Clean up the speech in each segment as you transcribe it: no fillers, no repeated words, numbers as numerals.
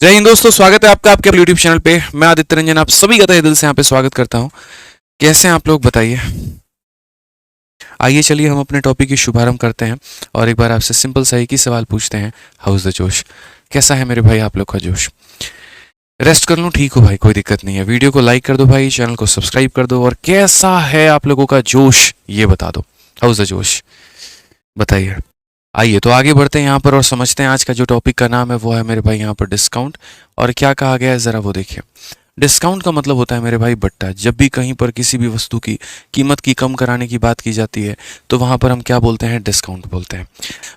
जय हिंद दोस्तों, स्वागत है आपका आपके यूट्यूब चैनल पे। मैं आदित्य रंजन आप सभी का तहे दिल से यहाँ पे स्वागत करता हूँ। कैसे हैं आप लोग बताइए। आइए चलिए हम अपने टॉपिक की शुभारंभ करते हैं और एक बार आपसे सिंपल सा एक ही सवाल पूछते हैं। हाउ इज द जोश? कैसा है मेरे भाई आप लोग का जोश? रेस्ट कर लूँ? ठीक हो भाई, कोई दिक्कत नहीं है। वीडियो को लाइक कर दो भाई, चैनल को सब्सक्राइब कर दो और कैसा है आप लोगों का जोश ये बता दो। हाउ इज द जोश बताइए। आइए तो आगे बढ़ते हैं यहाँ पर और समझते हैं आज का जो टॉपिक का नाम है वो है मेरे भाई यहाँ पर डिस्काउंट। और क्या कहा गया है ज़रा वो देखिए। डिस्काउंट का मतलब होता है मेरे भाई बट्टा। जब भी कहीं पर किसी भी वस्तु की कीमत की कम कराने की बात की जाती है तो वहाँ पर हम क्या बोलते हैं? डिस्काउंट बोलते हैं।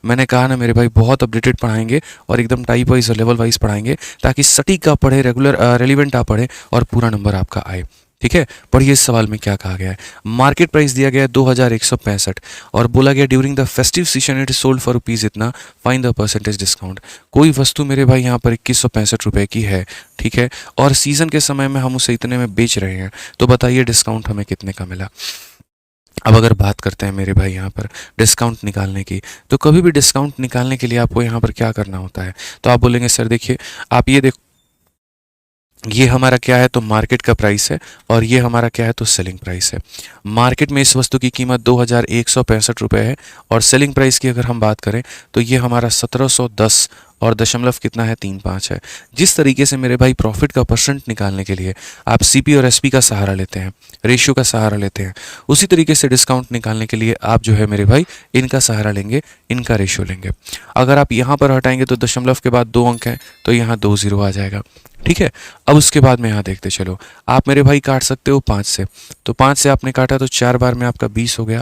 मैंने कहा ना मेरे भाई, बहुत अपडेटेड पढ़ाएंगे और एकदम टाइप वाइज और लेवल वाइज पढ़ाएंगे ताकि सटीक आप पढ़े, रेगुलर रेलिवेंट आप पढ़े और पूरा नंबर आपका आए। ठीक है, पढ़िए इस सवाल में क्या कहा गया है। मार्केट प्राइस दिया गया है 2165 और बोला गया during the festive season it sold for rupees इतना, फाइंड द परसेंटेज डिस्काउंट। कोई वस्तु मेरे भाई यहाँ पर 2165 रुपये की है, ठीक है, और सीजन के समय में हम उसे इतने में बेच रहे हैं, तो बताइए डिस्काउंट हमें कितने का मिला। अब अगर बात करते हैं मेरे भाई यहाँ पर डिस्काउंट निकालने की, तो कभी भी डिस्काउंट निकालने के लिए आपको यहाँ पर क्या करना होता है? तो आप बोलेंगे सर देखिए, आप ये देखो, ये हमारा क्या है? तो मार्केट का प्राइस है और ये हमारा क्या है? तो सेलिंग प्राइस है। मार्केट में इस वस्तु की कीमत 2165 रुपये है और सेलिंग प्राइस की अगर हम बात करें तो ये हमारा 1710 और दशमलव कितना है? 35 है। जिस तरीके से मेरे भाई प्रॉफिट का परसेंट निकालने के लिए आप सीपी और एसपी का सहारा लेते हैं, रेशियो का सहारा लेते हैं, उसी तरीके से डिस्काउंट निकालने के लिए आप जो है मेरे भाई इनका सहारा लेंगे, इनका रेशियो लेंगे। अगर आप यहाँ पर हटाएंगे तो दशमलव के बाद 2 अंक हैं तो यहाँ 2 0 आ जाएगा। ठीक है, अब उसके बाद में यहाँ देखते चलो, आप मेरे भाई काट सकते हो 5 से, तो 5 से आपने काटा तो 4 बार में आपका 20 हो गया,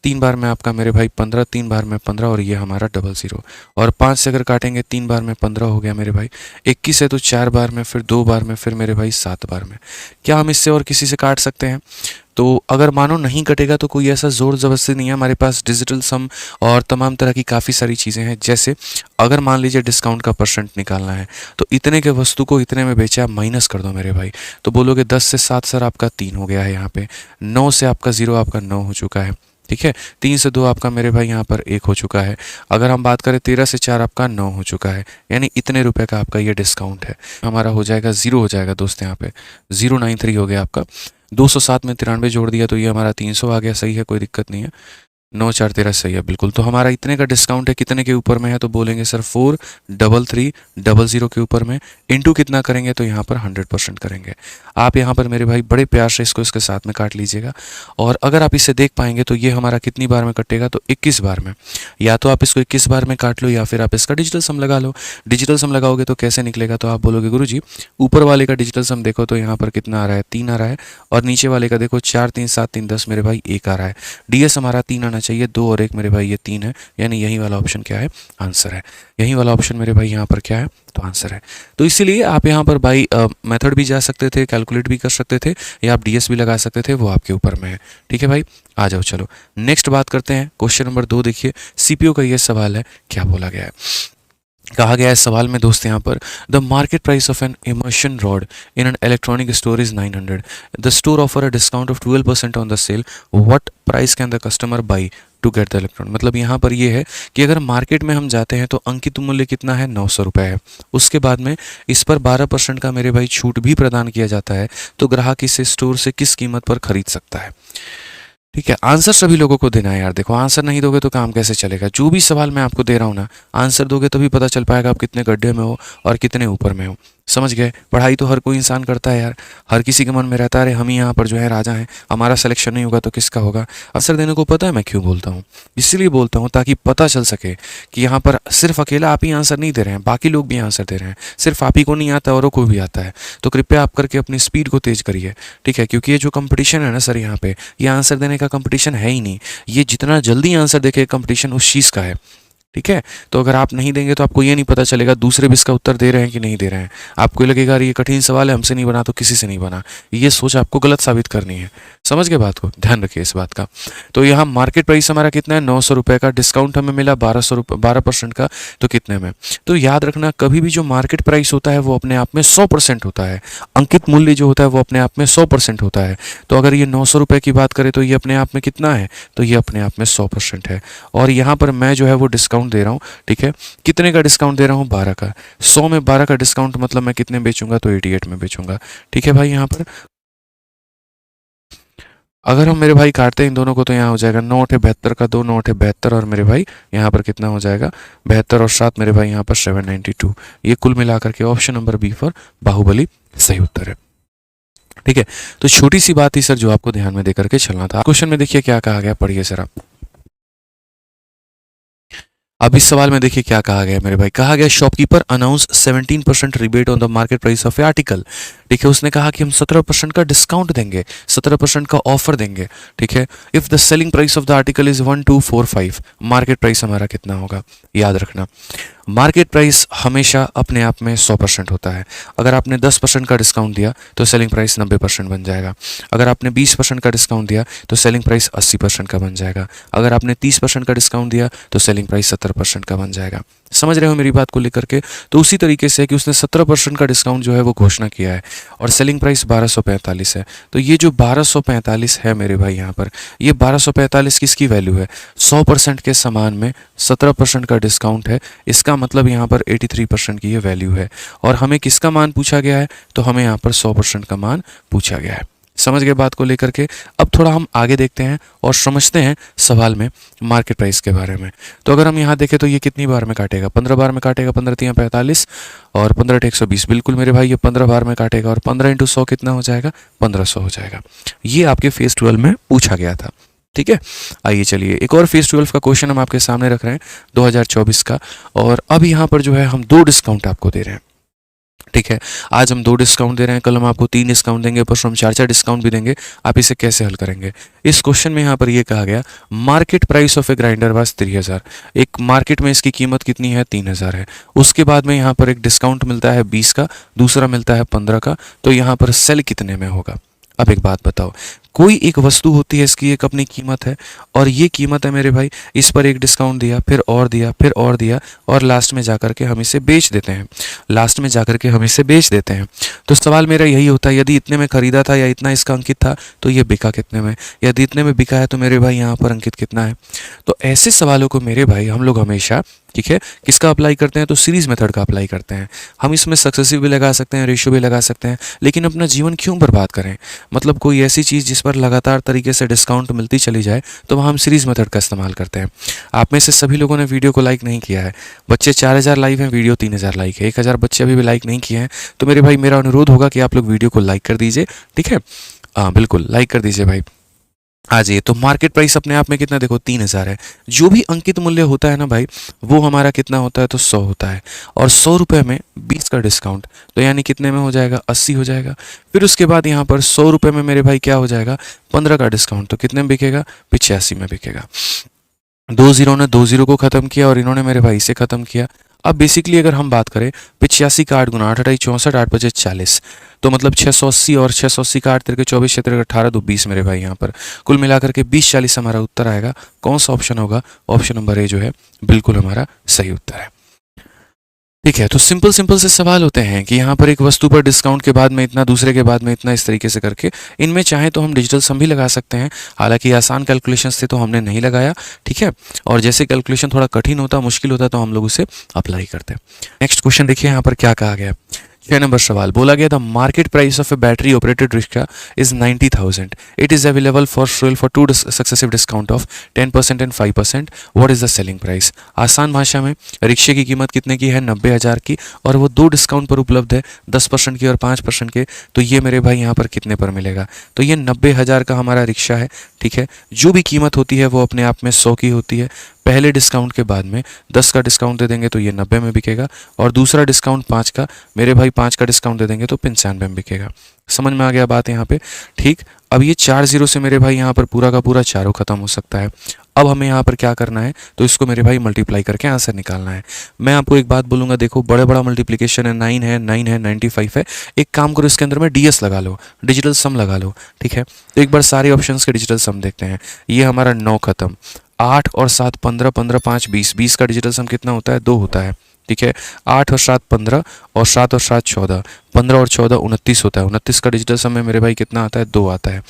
3 बार में आपका मेरे भाई 15, 3 बार में 15 और ये हमारा 00। और 5 से अगर काटेंगे 3 बार में 15 हो गया मेरे भाई, 21 है तो 4 बार में, फिर 2 बार में, फिर मेरे भाई 7 बार में। क्या हम इससे और किसी से काट सकते हैं? तो अगर मानो नहीं कटेगा तो कोई ऐसा ज़ोर ज़बरदस्ती नहीं है, हमारे पास डिजिटल सम और तमाम तरह की काफ़ी सारी चीज़ें हैं। जैसे अगर मान लीजिए डिस्काउंट का परसेंट निकालना है तो इतने के वस्तु को इतने में बेचा, आप माइनस कर दो मेरे भाई, तो बोलोगे 10 से 7 सर आपका 3 हो गया है यहाँ पे, 9 से आपका 0 आपका 9 हो चुका है। ठीक है, 3 से 2 आपका मेरे भाई यहाँ पर 1 हो चुका है। अगर हम बात करें 13 से 4 आपका 9 हो चुका है, यानी इतने रुपए का आपका ये डिस्काउंट है। हमारा हो जाएगा 0 हो जाएगा दोस्त, यहाँ पे 093 हो गया आपका। 207 में 93 जोड़ दिया तो ये हमारा 300 आ गया। सही है, कोई दिक्कत नहीं है। 9 4 13 सही है बिल्कुल। तो हमारा इतने का डिस्काउंट है, कितने के ऊपर में है? तो बोलेंगे सर 4330 के ऊपर में, इंटू कितना करेंगे? तो यहाँ पर 100% करेंगे। आप यहाँ पर मेरे भाई बड़े प्यार से इसको इसके साथ में काट लीजिएगा और अगर आप इसे देख पाएंगे तो ये हमारा कितनी बार में कटेगा? तो 21 बार में। या तो आप इसको 21 बार में काट लो या फिर आप इसका डिजिटल सम लगा लो। डिजिटल सम लगाओगे तो कैसे निकलेगा? तो आप बोलोगे गुरुजी ऊपर वाले का डिजिटल सम देखो तो यहाँ पर कितना आ रहा है? 3 आ रहा है, और नीचे वाले का देखो 4 3 7 3 10 मेरे भाई 1 आ रहा है। डीएस हमारा 3 आना चाहिए, 2 और 1 मेरे भाई ये 3 है, यानी यही वाला ऑप्शन क्या है? आंसर है। यही वाला ऑप्शन मेरे भाई यहाँ पर क्या है? तो आंसर है। तो इसीलिए आप यहाँ पर भाई मेथड भी जा सकते थे, कैलकुलेट भी कर सकते थे, या आप डीएस भी लगा सकते थे, वो आपके ऊपर में है। ठीक है भाई, आ जाओ चलो नेक्स्ट बात करते हैं। क्वेश्चन नंबर 2 देखिए, सीपीयू का ये सवाल है, क्या बोला गया है? कहा गया है सवाल में दोस्त यहाँ पर, the market price of an immersion rod in an electronic store is 900, the store offer a discount of 12% on the sale, what price can the customer buy to get the electron. मतलब यहाँ पर ये है कि अगर market में हम जाते हैं तो अंकित मूल्य कितना है? 900 रुपये है। उसके बाद में इस पर 12% का मेरे भाई छूट भी प्रदान किया जाता है, तो ग्राहक इसे स्टोर से किस कीमत पर खरीद सकता है? ठीक है, आंसर सभी लोगों को देना है यार। देखो आंसर नहीं दोगे तो काम कैसे चलेगा? जो भी सवाल मैं आपको दे रहा हूँ ना, आंसर दोगे तभी पता चल पाएगा आप कितने गड्ढे में हो और कितने ऊपर में हो। समझ गए? पढ़ाई तो हर कोई इंसान करता है यार, हर किसी के मन में रहता है अरे हम ही यहाँ पर जो है राजा हैं, हमारा सिलेक्शन नहीं होगा तो किसका होगा। आंसर देने को पता है मैं क्यों बोलता हूँ? इसलिए बोलता हूँ ताकि पता चल सके कि यहाँ पर सिर्फ अकेला आप ही आंसर नहीं दे रहे हैं, बाकी लोग भी आंसर दे रहे हैं। सिर्फ आप ही को नहीं आता, औरों को भी आता है। तो कृपया आप करके अपनी स्पीड को तेज करिए, ठीक है? क्योंकि ये जो कंपटीशन है ना सर, यहाँ पे ये आंसर देने का कंपटीशन है ही नहीं, ये जितना जल्दी आंसर देखे कंपटीशन उस चीज़ का है। ठीक है, तो अगर आप नहीं देंगे तो आपको ये नहीं पता चलेगा दूसरे भी इसका उत्तर दे रहे हैं कि नहीं दे रहे हैं। आपको लगेगा ये कठिन सवाल है, हमसे नहीं बना तो किसी से नहीं बना। ये सोच आपको गलत साबित करनी है। समझ गए बात को? ध्यान रखिए इस बात का। तो यहाँ मार्केट प्राइस हमारा कितना है? 900 रुपये का। डिस्काउंट हमें मिला 1200 रुपये, 12% का, तो कितने में? तो याद रखना कभी भी जो मार्केट प्राइस होता है वो अपने आप में 100% होता है। अंकित मूल्य जो होता है वो अपने आप में 100% होता है। तो अगर ये 900 रुपये की बात करें तो ये अपने आप में कितना है? तो ये अपने आप में 100% है। और यहाँ पर मैं जो है वो डिस्काउंट डिस्काउंट दे रहा हूँ, ठीक है। कितने का डिस्काउंट दे रहा हूँ? 12 का। 100 में 12 का डिस्काउंट मतलब मैं कितने बेचूंगा? तो 88 में बेचूंगा, ठीक है भाई। यहाँ पर अगर हम मेरे भाई काटते हैं इन दोनों को तो यहाँ हो जाएगा 9 8 72 का 2, 9 8 72, और मेरे भाई यहाँ पर कितना हो जाएगा? 72 और 7 मेरे भाई यहाँ पर 792। ये कुल मिलाकर के option number B for Baahubali सही उत्तर है, ठीक है। तो छोटी सी बात थी सर जो आपको ध्यान में देकर के चलना था। क्वेश्चन में देखिए क्या कहा गया, पढ़िए सर आप। अब इस सवाल में देखिए क्या कहा गया मेरे भाई। कहा गया shopkeeper announce 17% rebate on the market price of A article, ठीक है। उसने कहा कि हम 17% का डिस्काउंट देंगे, 17% का ऑफर देंगे, ठीक है। If the selling price of the article is 1245, market price हमारा कितना होगा? याद रखना मार्केट प्राइस हमेशा अपने आप में 100% होता है। अगर आपने 10% का डिस्काउंट दिया तो सेलिंग प्राइस 90% बन जाएगा। अगर आपने 20% का डिस्काउंट दिया तो सेलिंग प्राइस 80% का बन जाएगा। अगर आपने 30% का डिस्काउंट दिया तो सेलिंग प्राइस 70% का बन जाएगा। समझ रहे हो मेरी बात को लेकर के? तो उसी तरीके से कि उसने 17% का डिस्काउंट जो है वो घोषणा किया है और सेलिंग प्राइस 1245 है। तो ये जो 1245 है मेरे भाई यहाँ पर, ये 1245 किसकी वैल्यू है? 100% के समान में 17% का डिस्काउंट है। इसका मतलब यहाँ पर 83% की ये वैल्यू है। और हमें किसका मान पूछा गया है? तो हमें यहाँ पर 100% का मान पूछा गया है। समझ गए बात को लेकर के? अब थोड़ा हम आगे देखते हैं और समझते हैं सवाल में मार्केट प्राइस के बारे में। तो अगर हम यहाँ देखें तो ये कितनी बार में काटेगा? 15 बार में काटेगा। 15 3 45 और 15 120, बिल्कुल मेरे भाई ये 15 बार में काटेगा। और 15 × 100 कितना हो जाएगा? 1500 हो जाएगा। ये आपके फेज 12 में पूछा गया था, ठीक है। आइए चलिए एक और फेज 12 का क्वेश्चन हम आपके सामने रख रहे हैं 2024 का। और अब यहाँ पर जो है हम 2 डिस्काउंट आपको दे रहे हैं, ठीक है। आज हम 2 डिस्काउंट दे रहे हैं, कल हम आपको 3 डिस्काउंट देंगे, परसों हम 4 डिस्काउंट भी देंगे। आप इसे कैसे हल करेंगे? इस क्वेश्चन में यहाँ पर ये कहा गया market price of A grinder was 3000। एक मार्केट में इसकी कीमत कितनी है? 3000 है। उसके बाद में यहाँ पर एक डिस्काउंट मिलता है 20 का, दूसरा मिलता है 15 का। तो यहाँ पर सेल कितने में होगा? अब एक बात बताओ, कोई एक वस्तु होती है, इसकी एक अपनी कीमत है और ये कीमत है मेरे भाई, इस पर एक डिस्काउंट दिया, फिर और दिया, फिर और दिया, और लास्ट में जाकर के हम इसे बेच देते हैं। लास्ट में जाकर के हम इसे बेच देते हैं। तो सवाल मेरा यही होता है, यदि इतने में खरीदा था या इतना इसका अंकित था तो ये बिका कितने में? यदि इतने में बिका है तो मेरे भाई यहाँ पर अंकित कितना है? तो ऐसे सवालों को मेरे भाई हम लोग हमेशा, ठीक है, किसका अप्लाई करते हैं? तो सीरीज मेथड का अप्लाई करते हैं। हम इसमें सक्सेसिव भी लगा सकते हैं, रेशियो भी लगा सकते हैं, लेकिन अपना जीवन क्यों बर्बाद करें? मतलब कोई ऐसी चीज़ जिस पर लगातार तरीके से डिस्काउंट मिलती चली जाए, तो वहाँ हम सीरीज मेथड का इस्तेमाल करते हैं। आप में से सभी लोगों ने वीडियो को लाइक नहीं किया है। बच्चे 4000 लाइक हैं, वीडियो 3000 लाइक है। 1000 बच्चे अभी भी लाइक नहीं किए हैं। तो मेरे भाई मेरा अनुरोध होगा कि आप लोग वीडियो को लाइक कर दीजिए, ठीक है। हाँ बिल्कुल लाइक कर दीजिए भाई। आ जाइए। तो मार्केट प्राइस अपने आप में कितना? देखो 3000 है। जो भी अंकित मूल्य होता है ना भाई, वो हमारा कितना होता है? तो 100 होता है। और 100 रुपये में 20 का डिस्काउंट, तो यानी कितने में हो जाएगा? 80 हो जाएगा। फिर उसके बाद यहाँ पर 100 रुपये में मेरे भाई क्या हो जाएगा? 15 का डिस्काउंट, तो कितने में बिकेगा? 85 में बिकेगा। 2 जीरो ने 2 जीरो को खत्म किया और इन्होंने मेरे भाई से खत्म किया। अब बेसिकली अगर हम बात करें 85 का 8 गुना 8 8 64 8 5 40, तो मतलब 680, और 680 का 8 तिरके 24 6 तिरके 18 2 20 मेरे भाई यहाँ पर कुल मिलाकर के 20 40 हमारा उत्तर आएगा। कौन सा ऑप्शन होगा? ऑप्शन नंबर ए जो है बिल्कुल हमारा सही उत्तर है, ठीक है। तो सिंपल सिंपल से सवाल होते हैं कि यहाँ पर एक वस्तु पर डिस्काउंट के बाद में इतना, दूसरे के बाद में इतना, इस तरीके से करके इनमें चाहे तो हम डिजिटल सम भी लगा सकते हैं। हालांकि आसान कैलकुलेशंस थे तो हमने नहीं लगाया, ठीक है। और जैसे कैलकुलेशन थोड़ा कठिन होता, मुश्किल होता, तो हम लोग उसे अप्लाई करते हैं। नेक्स्ट क्वेश्चन देखिए यहाँ पर क्या कहा गया। 6 नंबर सवाल बोला गया the market price of A battery operated rickshaw is 90,000। It is available for sale for 2 successive discount of 10% and 5%। What is the selling price? आसान भाषा में रिक्शे की कीमत कितने की है? 90,000 की, और वो 2 डिस्काउंट पर उपलब्ध है, 10% की और 5% के। तो ये मेरे भाई यहाँ पर कितने पर मिलेगा? तो ये 90,000 का हमारा रिक्शा है, ठीक है। जो भी कीमत होती है वो अपने आप में 100 की होती है। पहले डिस्काउंट के बाद में 10 का डिस्काउंट दे देंगे तो ये 90 में बिकेगा, और दूसरा डिस्काउंट 5 का, मेरे भाई 5 का डिस्काउंट दे देंगे तो 95 में बिकेगा। समझ में आ गया बात यहाँ पे, ठीक। अब ये 4 जीरो से मेरे भाई यहाँ पर पूरा का पूरा चारों खत्म हो सकता है। अब हमें यहाँ पर क्या करना है? तो इसको मेरे भाई मल्टीप्लाई करके आंसर निकालना है। मैं आपको एक बात बोलूँगा, देखो बड़ा बड़ा मल्टीप्लिकेशन है, 9 है, 9 है, 95 है। एक काम करो, इसके अंदर में डीएस लगा लो, डिजिटल सम लगा लो, ठीक है। तो एक बार सारे ऑप्शंस के डिजिटल सम देखते हैं। ये हमारा 9 खत्म, 8 और 7 15, 15 5 20, 20 का डिजिटल सम कितना होता है? 2 होता है, ठीक है। 8 और 7 15, और 7 और 7 14, 15 और 14 29 होता है। 29 का डिजिटल सम में मेरे भाई कितना आता है? 2 आता है।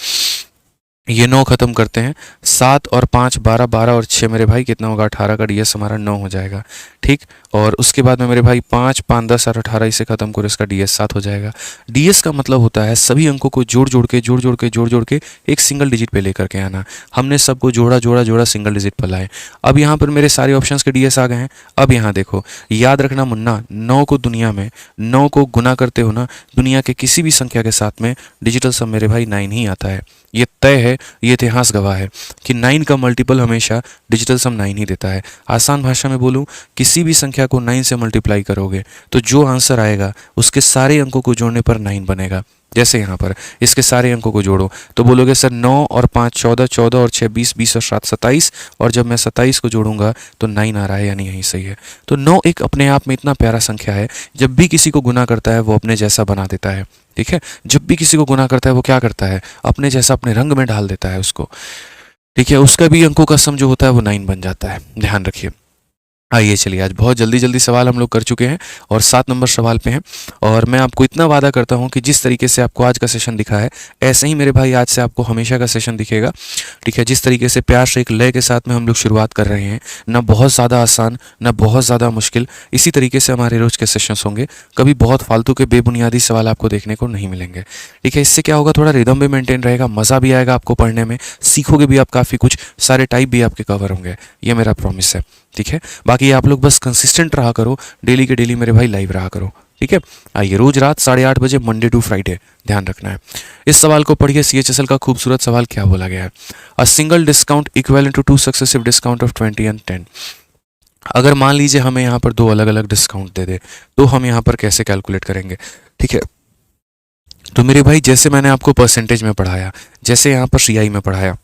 ये 9 खत्म करते हैं, 7 और 5 12, 12 और 6 मेरे भाई कितना होगा 18 का डीएस हमारा 9 हो जाएगा। ठीक, और उसके बाद में मेरे भाई 5 5 10 और 18 इसे खत्म करो, इसका डीएस 7 हो जाएगा। डीएस का मतलब होता है सभी अंकों को जोड़ जोड़ के एक सिंगल डिजिट पे लेकर के आना। हमने सबको जोड़ा सिंगल डिजिट पर लाए। अब यहाँ पर मेरे सारे ऑप्शंस के डीएस आ गए हैं। अब यहाँ देखो, याद रखना मुन्ना, 9 को दुनिया में 9 को गुना करते हो ना, दुनिया के किसी भी संख्या के साथ में डिजिटल सम मेरे भाई 9 ही आता है। ये तय है, ये इतिहास गवाह है कि 9 का मल्टीपल हमेशा डिजिटल सम 9 ही देता है। आसान भाषा में बोलूं, किसी भी संख्या को 9 से मल्टीप्लाई करोगे तो जो आंसर आएगा उसके सारे अंकों को जोड़ने पर 9 बनेगा। जैसे यहाँ पर इसके सारे अंकों को जोड़ो तो बोलोगे सर 9 और 5 14, 14 और 6 20, 20 और 7 27, और जब मैं 27 को जोड़ूंगा तो 9 आ रहा है, यानी यही सही है। तो 9 एक अपने आप में इतना प्यारा संख्या है, जब भी किसी को गुना करता है वो अपने जैसा बना देता है। ठीक है, जब भी किसी को गुना करता है वो क्या करता है, अपने जैसा अपने रंग में ढाल देता है उसको। ठीक है, उसका भी अंकों का सम जो होता है वो 9 बन जाता है, ध्यान रखिए। आइए चलिए, आज बहुत जल्दी जल्दी सवाल हम लोग कर चुके हैं और 7 नंबर सवाल पे हैं। और मैं आपको इतना वादा करता हूं कि जिस तरीके से आपको आज का सेशन दिखा है, ऐसे ही मेरे भाई आज से आपको हमेशा का सेशन दिखेगा। ठीक है, जिस तरीके से प्यार से एक लय के साथ में हम लोग शुरुआत कर रहे हैं, ना बहुत ज़्यादा आसान ना बहुत ज़्यादा मुश्किल, इसी तरीके से हमारे रोज़ के सेशंस होंगे। कभी बहुत फालतू के बेबुनियादी सवाल आपको देखने को नहीं मिलेंगे। ठीक है, इससे क्या होगा, थोड़ा रिदम भी मेंटेन रहेगा, मज़ा भी आएगा आपको पढ़ने में, सीखोगे भी आप काफ़ी कुछ, सारे टाइप भी आपके कवर होंगे, ये मेरा प्रॉमिस है। ठीक है, बाकी आप लोग बस कंसिस्टेंट रहा करो, डेली के डेली मेरे भाई लाइव रहा करो। ठीक है, आइए रोज रात 8:30 बजे, मंडे टू फ्राइडे, ध्यान रखना है। इस सवाल को पढ़िए, CHSL का खूबसूरत सवाल क्या बोला गया है। A single discount equivalent to 2 successive discount of 20 and 10। अगर मान लीजिए हमें यहाँ पर 2 अलग अलग डिस्काउंट दे दे तो हम यहाँ पर कैसे कैलकुलेट करेंगे। ठीक है, तो मेरे भाई जैसे मैंने आपको परसेंटेज में पढ़ाया, जैसे यहाँ पर CI में पढ़ाया,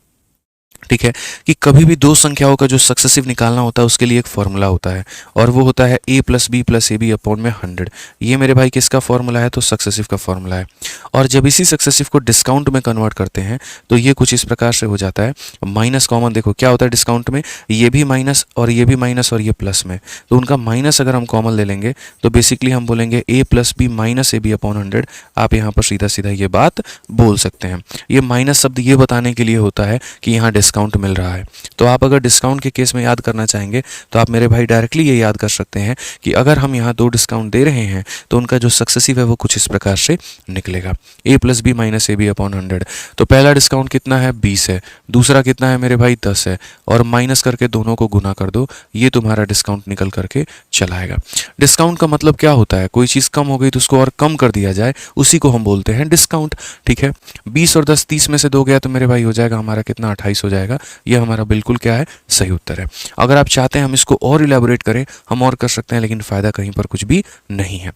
ठीक है, कि कभी भी 2 संख्याओं का जो सक्सेसिव निकालना होता है उसके लिए एक फॉर्मूला होता है, और वो होता है a + b + ab अपॉन में 100। ये मेरे भाई किसका फॉर्मूला है, तो सक्सेसिव का फॉर्मूला है। और जब इसी सक्सेसिव को डिस्काउंट में कन्वर्ट करते हैं तो ये कुछ इस प्रकार से हो जाता है। माइनस कॉमन देखो क्या होता है डिस्काउंट में, ये भी माइनस और ये भी माइनस और ये प्लस में, तो उनका माइनस अगर हम कॉमन ले लेंगे तो बेसिकली हम बोलेंगे a + b - ab अपॉन 100। आप यहाँ पर सीधा सीधा ये बात बोल सकते हैं। ये माइनस शब्द ये बताने के लिए होता है कि यहाँ डिस्काउंट मिल रहा है। तो आप अगर डिस्काउंट के केस में याद करना चाहेंगे तो आप मेरे भाई डायरेक्टली ये याद कर सकते हैं कि अगर हम यहाँ 2 डिस्काउंट दे रहे हैं तो उनका जो सक्सेसिव है वो कुछ इस प्रकार से निकलेगा, a + b - ab अपॉन 100। तो पहला डिस्काउंट कितना है, 20 है, दूसरा कितना है मेरे भाई 10 है, और माइनस करके दोनों को गुना कर दो, ये तुम्हारा डिस्काउंट निकल करके चला आएगा। डिस्काउंट का मतलब क्या होता है, कोई चीज़ कम हो गई तो उसको और कम कर दिया जाए, उसी को हम बोलते हैं डिस्काउंट। ठीक है, 20 और 10 30 में से 2 गया तो मेरे भाई हो जाएगा हमारा कितना, 28 हो जाएगा। ये हमारा बिल्कुल क्या है, सही उत्तर है। अगर आप चाहते हैं हम इसको और इलेबोरेट करें, हम और कर सकते हैं, लेकिन फायदा कहीं पर कुछ भी नहीं है।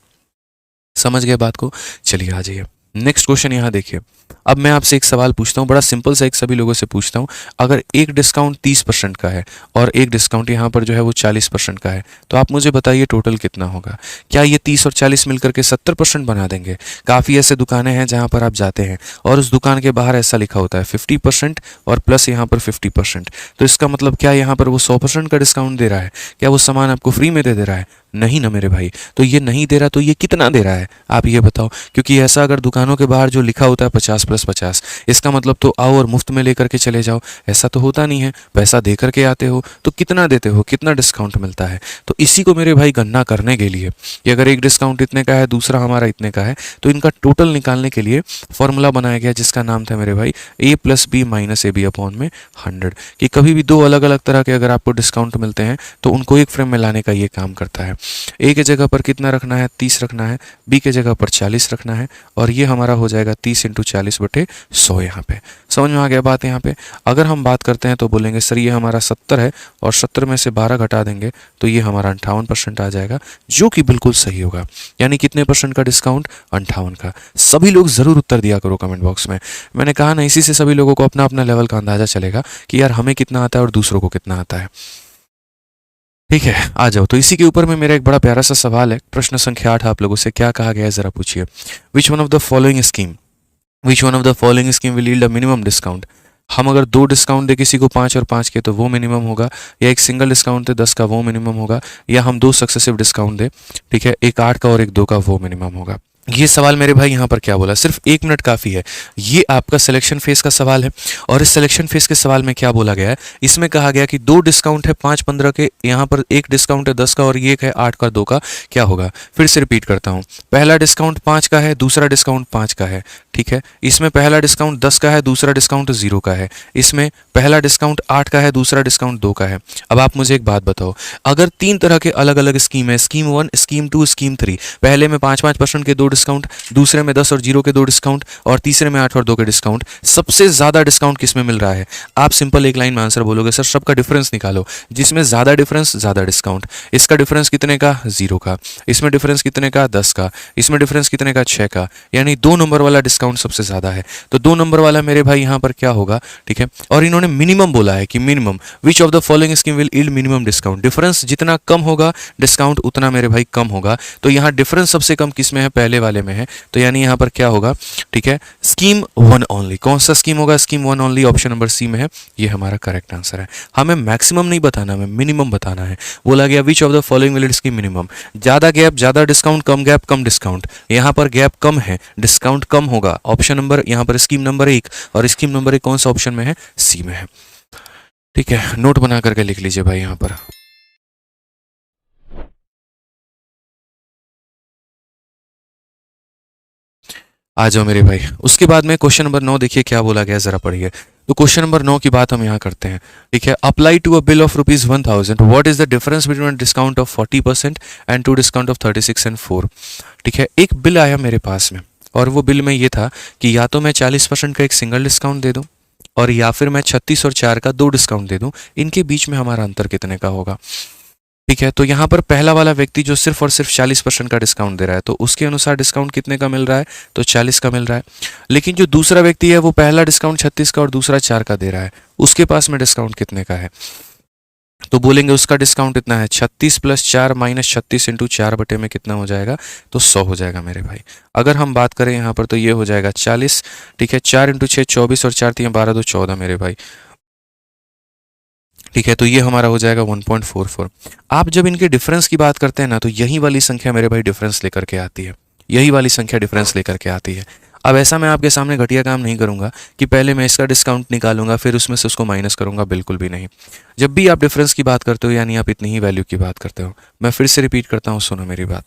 समझ गए बात को, चलिए आ जाइए नेक्स्ट क्वेश्चन। यहाँ देखिए, अब मैं आपसे एक सवाल पूछता हूँ, बड़ा सिंपल सा, एक सभी लोगों से पूछता हूँ। अगर एक डिस्काउंट 30% का है और एक डिस्काउंट यहाँ पर जो है वो 40% का है, तो आप मुझे बताइए टोटल कितना होगा। क्या ये 30 और 40 मिलकर के 70% बना देंगे। काफ़ी ऐसे दुकानें हैं जहाँ पर आप जाते हैं और उस दुकान के बाहर ऐसा लिखा होता है 50% और प्लस यहाँ पर 50%। तो इसका मतलब क्या यहाँ पर वो 100% का डिस्काउंट दे रहा है, क्या वो सामान आपको फ्री में दे रहा है, नहीं ना मेरे भाई। तो ये नहीं दे रहा तो ये कितना दे रहा है, आप ये बताओ। क्योंकि ऐसा अगर दुकानों के बाहर जो लिखा होता है 50 + 50, इसका मतलब तो आओ और मुफ्त में लेकर के चले जाओ, ऐसा तो होता नहीं है। पैसा दे करके आते हो तो कितना देते हो, कितना डिस्काउंट मिलता है। तो इसी को मेरे भाई गणना करने के लिए कि अगर एक डिस्काउंट इतने का है, दूसरा हमारा इतने का है, तो इनका टोटल निकालने के लिए फॉर्मूला बनाया गया जिसका नाम था मेरे भाई a + b - ab अपॉन में 100। कि कभी भी 2 अलग अलग तरह के अगर आपको डिस्काउंट मिलते हैं तो उनको एक फ्रेम में लाने का ये काम करता है। a के जगह पर कितना रखना है, 30 रखना है, b के जगह पर 40 रखना है, और ये हमारा हो जाएगा 30 × 40/100। यहाँ पे समझ में आ गया बात। यहाँ पे अगर हम बात करते हैं तो बोलेंगे सर ये हमारा 70 है और 70 में से 12 घटा देंगे तो ये हमारा 58% आ जाएगा, जो कि बिल्कुल सही होगा। यानी कितने % का डिस्काउंट, 58 का। सभी लोग ज़रूर उत्तर दिया करो कमेंट बॉक्स में। मैंने कहा ना, इसी से सभी लोगों को अपना अपना लेवल का अंदाजा चलेगा कि यार हमें कितना आता है और दूसरों को कितना आता है। ठीक है, आ जाओ। तो इसी के ऊपर में मेरा एक बड़ा प्यारा सा सवाल है, प्रश्न संख्या 8 आप लोगों से क्या कहा गया है जरा पूछिए। Which one of the following scheme will yield a minimum discount. हम अगर 2 डिस्काउंट दे किसी को 5 और 5 के तो वो मिनिमम होगा, या एक सिंगल डिस्काउंट दे 10 का वो मिनिमम होगा, या हम 2 सक्सेसिव डिस्काउंट दे, ठीक है, एक 8 का और एक 2 का वो मिनिमम होगा। ये सवाल मेरे भाई यहाँ पर क्या बोला, सिर्फ 1 मिनट काफ़ी है। ये आपका सिलेक्शन फेस का सवाल है और इस सिलेक्शन फेस के सवाल में क्या बोला गया है, इसमें कहा गया कि 2 डिस्काउंट है 5-15 के, यहाँ पर 1 डिस्काउंट है 10 का और ये एक है 8 का 2 का, क्या होगा। फिर से रिपीट करता हूँ, पहला डिस्काउंट 5 का है, दूसरा डिस्काउंट 5 का है, ठीक है। इसमें पहला डिस्काउंट 10 का है, दूसरा डिस्काउंट 0 का है। इसमें पहला डिस्काउंट 8 का है, दूसरा डिस्काउंट 2 का है। अब आप मुझे एक बात बताओ, अगर 3 तरह के अलग अलग स्कीम है, स्कीम 1, स्कीम 2, स्कीम 3, पहले में 5-5% के 2 डिस्काउंट, दूसरे में 10 और 0 के 2 डिस्काउंट और तीसरे में 8 और 2 के डिस्काउंट, सबसे ज्यादा डिस्काउंट किसमें मिल रहा है। आप सिंपल एक लाइन में आंसर बोलोगे, सर सबका डिफरेंस निकालो, जिसमें ज्यादा डिफरेंस ज्यादा डिस्काउंट। इसका डिफरेंस कितने का, 0 का। इसमें डिफरेंस कितने का, 10 का। इसमें डिफरेंस कितने का, 6 का। यानी 2 नंबर वाला डिस्काउंट सबसे ज्यादा है। तो 2 नंबर वाला मेरे भाई यहाँ पर क्या होगा, ठीक है। और इन्होंने मिनिमम बोला है कि minimum which of the following scheme will yield minimum discount. Difference जितना कम होगा डिस्काउंट उतना मेरे भाई कम होगा। तो यहाँ डिफरेंस सबसे कम किसमें है, पहले वाले में है। तो यानी यहाँ पर क्या होगा, ठीक है, स्कीम 1 ओनली। कौन सा स्कीम होगा, scheme 1 only, option number C में है। ये हमारा करेक्ट आंसर है। हमें मैक्सिमम नहीं बताना, हमें मिनिमम बताना है। बोला गया which of the following will scheme minimum, ज्यादा गैप ज्यादा डिस्काउंट, कम गैप कम डिस्काउंट। यहाँ पर गैप कम है, डिस्काउंट कम होगा। ऑप्शन नंबर यहाँ पर स्कीम नंबर 1, और स्कीम नंबर 1 कौन सा ऑप्शन में है, सी में है। ठीक है, नोट बना करके लिख लीजिए भाई यहाँ पर। आ जाओ मेरे भाई, उसके बाद में क्वेश्चन नंबर 9 देखिए क्या बोला गया, जरा पढ़िए। तो क्वेश्चन नंबर 9 की बात हम यहाँ करते हैं, ठीक है। Apply to a bill of ₹1000, what is the difference between discount of 40% and two discount of 36 and 4। ठीक है, एक बिल आया मेरे पास में और वो बिल में ये था कि या तो मैं 40% का एक सिंगल डिस्काउंट दे दूं और या फिर मैं 36 और 4 का 2 डिस्काउंट दे दूं। इनके बीच में हमारा अंतर कितने का होगा। ठीक है, तो यहाँ पर पहला वाला व्यक्ति जो सिर्फ और सिर्फ 40% का डिस्काउंट दे रहा है, तो उसके अनुसार डिस्काउंट कितने का मिल रहा है, तो 40 का मिल रहा है। लेकिन जो दूसरा व्यक्ति है वो पहला डिस्काउंट 36 का और दूसरा 4 का दे रहा है, उसके पास में डिस्काउंट कितने का है। तो बोलेंगे उसका डिस्काउंट इतना है, 36 + 4 - 36 × 4 बटे में कितना हो जाएगा, तो 100 हो जाएगा मेरे भाई। अगर हम बात करें यहाँ पर तो ये हो जाएगा 40, ठीक है। 4 × 6 24 और 4 × 3 12 2 14 मेरे भाई। ठीक है, तो ये हमारा हो जाएगा 1.44। आप जब इनके डिफरेंस की बात करते हैं ना, तो यही वाली संख्या मेरे भाई डिफरेंस लेकर के आती है, यही वाली संख्या डिफरेंस लेकर के आती है। अब ऐसा मैं आपके सामने घटिया काम नहीं करूंगा कि पहले मैं इसका डिस्काउंट निकालूंगा फिर उसमें से उसको माइनस करूंगा, बिल्कुल भी नहीं। जब भी आप डिफरेंस की बात करते हो यानी आप इतनी ही वैल्यू की बात करते हो। मैं फिर से रिपीट करता हूँ, सुनो मेरी बात,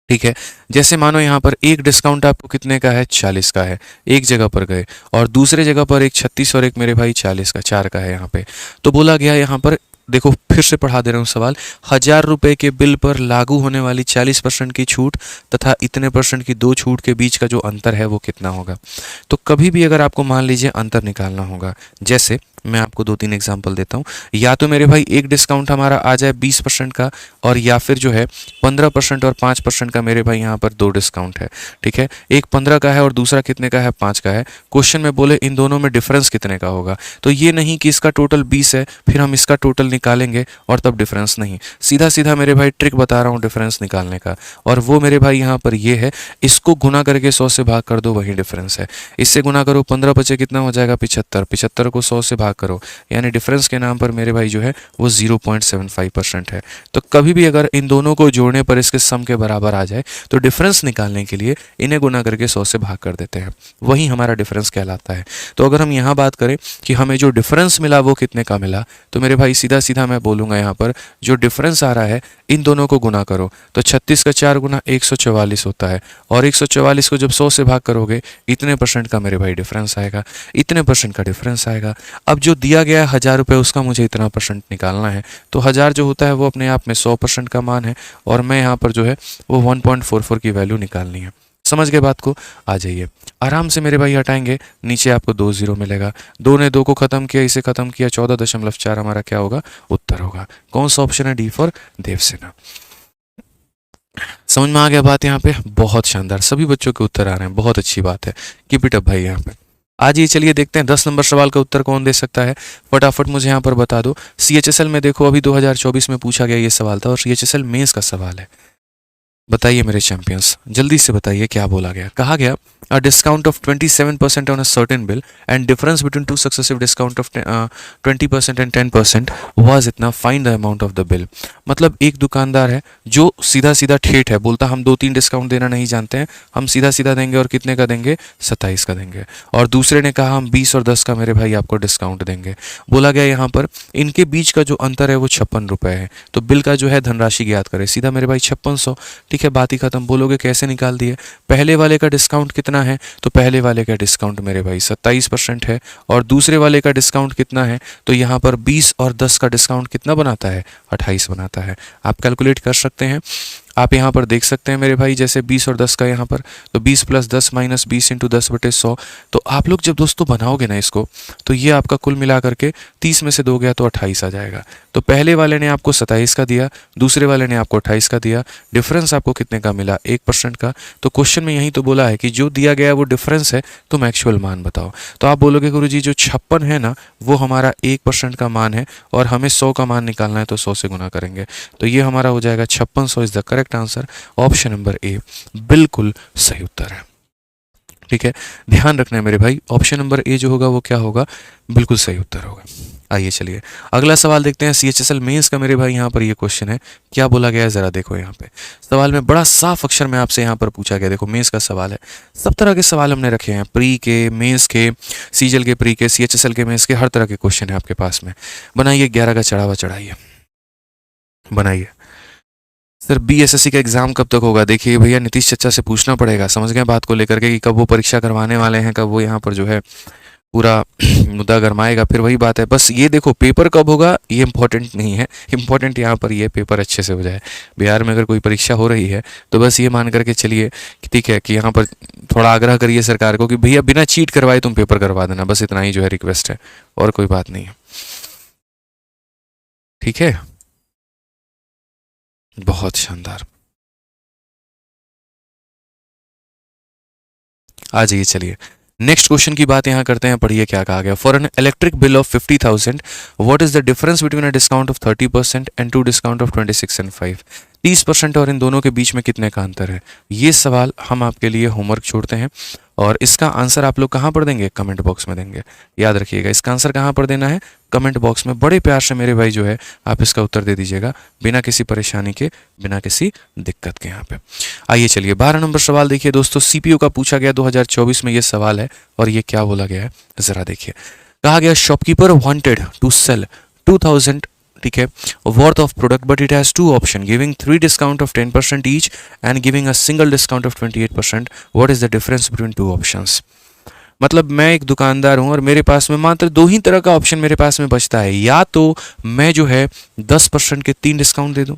ठीक है। जैसे मानो यहाँ पर एक डिस्काउंट आपको कितने का है, 40 का है, एक जगह पर गए और दूसरे जगह पर एक 36 और एक मेरे भाई 40 का 4 का है यहाँ पे। तो बोला गया यहाँ पर, देखो फिर से पढ़ा दे रहा हूँ सवाल, 1000 रुपये के बिल पर लागू होने वाली 40% की छूट तथा इतने % की 2 छूट के बीच का जो अंतर है वो कितना होगा। तो कभी भी अगर आपको मान लीजिए अंतर निकालना होगा, जैसे मैं आपको 2-3 एग्जांपल देता हूँ। या तो मेरे भाई एक डिस्काउंट हमारा आ जाए 20% का और या फिर जो है 15% और 5% का मेरे भाई यहाँ पर 2 डिस्काउंट है, ठीक है। एक 15 का है और दूसरा कितने का है, 5 का है। क्वेश्चन में बोले इन दोनों में डिफरेंस कितने का होगा, तो ये नहीं कि इसका टोटल 20 है फिर हम इसका टोटल निकालेंगे और तब डिफरेंस, नहीं। सीधा सीधा मेरे भाई ट्रिक बता रहा हूँ डिफरेंस निकालने का, और वो मेरे भाई यहाँ पर ये है, इसको गुना करके 100 से भाग कर दो, वही डिफरेंस है। इससे गुना करो, 15 बचे कितना हो जाएगा, 75। 75 को 100 से भाग करो, यानी डिफरेंस के नाम पर मेरे भाई जो है वो 0.75% है। तो कभी भी अगर इन दोनों को जोड़ने पर इसके सम के बराबर आ जाए तो डिफरेंस निकालने के लिए इन्हें गुना करके 100 से भाग कर देते हैं, वही हमारा डिफरेंस कहलाता है। तो अगर हम यहाँ बात करें कि हमें जो डिफरेंस मिला वो कितने का मिला, तो मेरे भाई सीधा सीधा मैं बोलूँगा यहाँ पर जो डिफरेंस आ रहा है इन दोनों को गुना करो, तो 36 का 4 गुना 144 होता है, और 144 को जब 100 से भाग करोगे इतने % का मेरे भाई डिफरेंस आएगा, इतने % का डिफरेंस आएगा। अब जो दिया गया है 1000 रुपये, उसका मुझे इतना % निकालना है, तो 1000 जो होता है वो अपने आप में 100% का मान है, और मैं यहाँ पर जो है वो 1.44 की वैल्यू निकालनी है। समझ गए बात को, आ जाइए आराम से मेरे भाई हटाएंगे, नीचे आपको 2 0 मिलेगा, 2 ने 2 को खत्म किया, इसे खत्म किया, 14.4 हमारा क्या होगा, उत्तर होगा। कौन सा ऑप्शन है, डी फॉर देवसेना। समझ में आ गया बात यहाँ पे, बहुत शानदार, सभी बच्चों के उत्तर आ रहे हैं, बहुत अच्छी बात है, कीप इट अप भाई। यहाँ पे आज ये चलिए देखते हैं 10 नंबर सवाल का उत्तर कौन दे सकता है, फटाफट मुझे यहाँ पर बता दो। CHSL में देखो अभी 2024 में पूछा गया ये सवाल था और CHSL मेंस का सवाल है। बताइए मेरे चैंपियंस, जल्दी से बताइए क्या बोला गया। कहा गया a discount of 27% on a certain bill and difference between two successive discount of 20% and 10% was इतना, find the amount of the bill। मतलब एक दुकानदार है जो सीधा सीधा ठेठ है, बोलता हम 2-3 डिस्काउंट देना नहीं जानते हैं, हम सीधा सीधा देंगे और कितने का देंगे, 27 का देंगे। और दूसरे ने कहा हम 20 और 10 का मेरे भाई आपको डिस्काउंट देंगे। बोला गया यहाँ पर इनके बीच का जो अंतर है वो 56 रुपये है। तो बिल का जो है धनराशि ज्ञात करें। सीधा मेरे भाई 5600, ठीक है, बात ही खत्म। बोलोगे कैसे निकाल दिए, पहले वाले का डिस्काउंट कितना है, तो पहले वाले का डिस्काउंट मेरे भाई 27% है और दूसरे वाले का डिस्काउंट कितना है, तो यहाँ पर 20 और 10 का डिस्काउंट कितना बनाता है, 28 बनाता है। आप कैलकुलेट कर सकते हैं। आप यहाँ पर देख सकते हैं मेरे भाई, जैसे 20 और 10 का यहाँ पर, तो 20 + 10 - 20 × 10/100। तो आप लोग जब दोस्तों बनाओगे ना इसको, तो ये आपका कुल मिला करके 30 में से 2 गया तो 28 आ जाएगा। तो पहले वाले ने आपको 27 का दिया, दूसरे वाले ने आपको 28 का दिया, डिफरेंस आपको कितने का मिला, 1% का। तो क्वेश्चन में यही तो बोला है कि जो दिया गया वो डिफरेंस है, तुम एक्चुअल मान बताओ। तो आप बोलोगे गुरुजी जो 56 है ना वो हमारा 1% का मान है और हमें 100 का मान निकालना है, तो 100 से गुना करेंगे। तो ये हमारा हो जाएगा 5600 is the correct answer. Option number A बिल्कुल सही उत्तर है। ठीक है, ध्यान रखना है मेरे भाई, ऑप्शन नंबर ए जो होगा वो क्या होगा, बिल्कुल सही उत्तर होगा। आइए चलिए अगला सवाल देखते हैं। CHSL मेंस का मेरे भाई यहाँ पर ये क्वेश्चन है, क्या बोला गया है जरा देखो। यहाँ पे सवाल में बड़ा साफ अक्षर में आपसे यहाँ पर पूछा गया, देखो मेंस का सवाल है। सब तरह के सवाल हमने रखे हैं, प्री के, मेंस के, सीजल के, प्री के, CHSL के, मेंस के, हर तरह के क्वेश्चन है आपके पास में। बनाइए 11 का चढ़ावा चढ़ाइए, बनाइए। सर BSSC का एग्जाम कब तक होगा, देखिए भैया नीतीश चचा से पूछना पड़ेगा, समझ गए बात को लेकर के कि कब वो परीक्षा करवाने वाले हैं, कब वो यहाँ पर जो है पूरा मुद्दा गरमाएगा। फिर वही बात है, बस ये देखो पेपर कब होगा ये इंपॉर्टेंट नहीं है, इंपॉर्टेंट यहाँ पर ये पेपर अच्छे से हो जाए। बिहार में अगर कोई परीक्षा हो रही है तो बस ये मान करके चलिए कि ठीक है कि यहाँ पर थोड़ा आग्रह करिए सरकार को कि भैया बिना चीट करवाए तुम पेपर करवा देना, बस इतना ही जो है रिक्वेस्ट है, और कोई बात नहीं है। ठीक है, बहुत शानदार। आ जाइए चलिए नेक्स्ट क्वेश्चन की बात यहाँ करते हैं। पढ़िए क्या कहा गया। For an electric bill of 50,000 what is the difference between a discount of 30% and two discount of 26 and 5। 30% और इन दोनों के बीच में कितने का अंतर है, ये सवाल हम आपके लिए होमवर्क छोड़ते हैं और इसका आंसर आप लोग कहाँ पर देंगे, कमेंट बॉक्स में देंगे। याद रखिएगा इसका आंसर कहाँ पर देना है, कमेंट बॉक्स में। बड़े प्यार से मेरे भाई जो है आप इसका उत्तर दे दीजिएगा, बिना किसी परेशानी के, बिना किसी दिक्कत के। यहाँ पे आइए चलिए 12 नंबर सवाल देखिए दोस्तों, CPU का पूछा गया 2024 में ये सवाल है और ये क्या बोला गया है जरा देखिए। कहा गया शॉपकीपर वांटेड टू सेल 2000, ठीक है, worth of product but it has two option giving 3 discount of 10% each and giving a single discount of 28%। what is the difference between two options। मतलब मैं एक दुकानदार हूं और मेरे पास में मात्र 2 ही तरह का ऑप्शन मेरे पास में बचता है, या तो मैं जो है 10% के 3 डिस्काउंट दे दूं,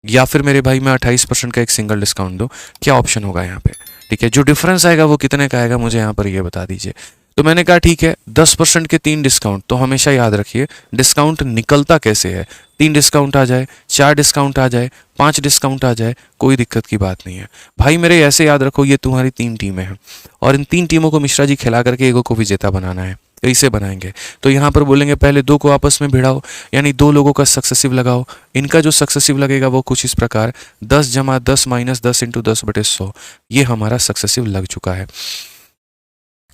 या फिर मेरे भाई मैं 28% का एक सिंगल डिस्काउंट दूं। क्या ऑप्शन होगा यहाँ पे, ठीक है, जो डिफरेंस आएगा वो कितने का आएगा मुझे यहाँ पर ये बता दीजिए। तो मैंने कहा ठीक है 10% के 3 डिस्काउंट, तो हमेशा याद रखिए डिस्काउंट निकलता कैसे है, 3 डिस्काउंट आ जाए, 4 डिस्काउंट आ जाए, 5 डिस्काउंट आ जाए, कोई दिक्कत की बात नहीं है भाई मेरे। ऐसे याद रखो ये तुम्हारी 3 टीमें हैं और इन 3 टीमों को मिश्रा जी खिला करके एगो को विजेता बनाना है। कैसे बनाएंगे, तो यहाँ पर बोलेंगे पहले 2 को आपस में भिड़ाओ, यानी 2 लोगों का सक्सेसिव लगाओ। इनका जो सक्सेसिव लगेगा वो कुछ इस प्रकार 10 + 10 - 10 × 10/100, ये हमारा सक्सेसिव लग चुका है।